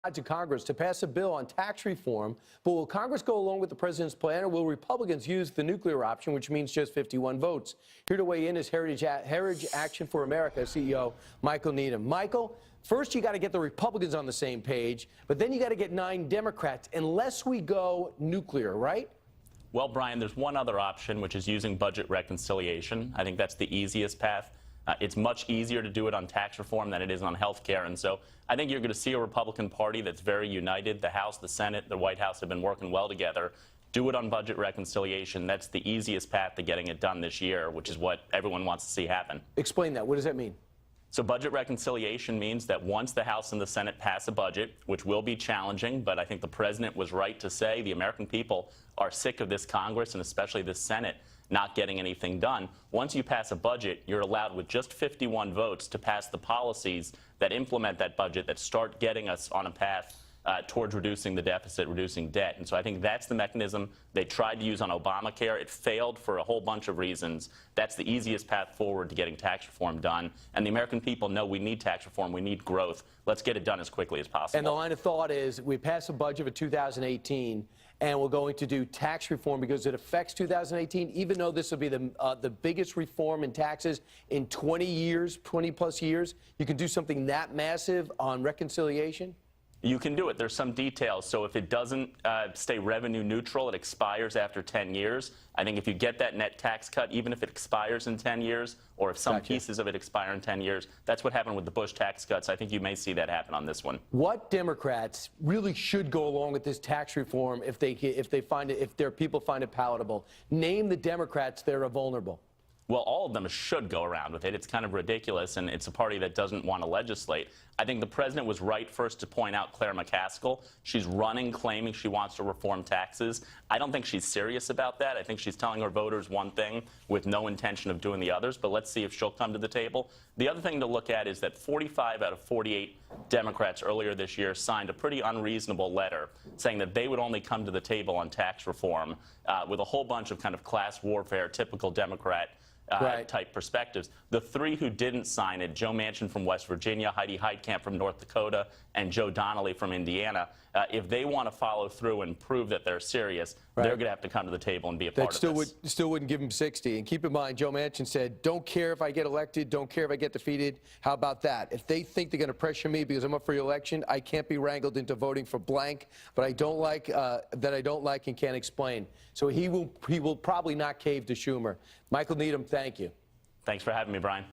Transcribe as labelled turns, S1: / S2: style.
S1: to Congress to pass a bill on tax reform, but will Congress go along with the president's plan, or will Republicans use the nuclear option, which means just 51 votes? Here to weigh in is Heritage Action for America CEO Michael Needham. Michael, first you got to get the Republicans on the same page, but then you got to get 9 Democrats, unless we go nuclear, right?
S2: Well, Brian, there's one other option, which is using budget reconciliation. I think that's the easiest path. It's much easier to do it on tax reform than it is on health care. And so I think you're going to see a Republican Party that's very united. The House, the Senate, the White House have been working well together. Do it on budget reconciliation. That's the easiest path to getting it done this year, which is what everyone wants to see happen.
S1: Explain that. What does that mean?
S2: So budget reconciliation means that once the House and the Senate pass a budget, which will be challenging, but I think the president was right to say the American people are sick of this Congress and especially this Senate not getting anything done. Once you pass a budget, you're allowed with just 51 votes to pass the policies that implement that budget, that start getting us on a path towards reducing the deficit, reducing debt. And so I think that's the mechanism they tried to use on Obamacare. It failed for a whole bunch of reasons. That's the easiest path forward to getting tax reform done. And the American people know we need tax reform. We need growth. Let's get it done as quickly as possible.
S1: And the line of thought is we pass a budget for 2018, and we're going to do tax reform because it affects 2018, even though this will be the biggest reform in taxes in 20 years, 20-plus years. You can do something that massive on reconciliation?
S2: You can do it. There's some details. So if it doesn't stay revenue neutral, it expires after 10 years. I think if you get that net tax cut, even if it expires in 10 years, or if some pieces of it expire in 10 years, that's what happened with the Bush tax cuts. I think you may see that happen on this one.
S1: What Democrats really should go along with this tax reform if their people find it palatable? Name the Democrats that are vulnerable.
S2: Well, all of them should go around with it. It's kind of ridiculous, and it's a party that doesn't want to legislate. I think the president was right first to point out Claire McCaskill. She's running, claiming she wants to reform taxes. I don't think she's serious about that. I think she's telling her voters one thing with no intention of doing the others, but let's see if she'll come to the table. The other thing to look at is that 45 out of 48 Democrats earlier this year signed a pretty unreasonable letter saying that they would only come to the table on tax reform with a whole bunch of kind of class warfare, typical Democrat type perspectives. The 3 who didn't sign it, Joe Manchin from West Virginia, Heidi Heitkamp from North Dakota, and Joe Donnelly from Indiana, if they want to follow through and prove that they're serious, they're going to have to come to the table and be a part of this.
S1: Still wouldn't give them 60. And keep in mind, Joe Manchin said, don't care if I get elected, don't care if I get defeated. How about that? If they think they're going to pressure me because I'm up for re-election, I can't be wrangled into voting for blank, but I don't like that I don't like and can't explain. So he will probably not cave to Schumer. Michael Needham, thank you.
S2: Thanks for having me, Brian.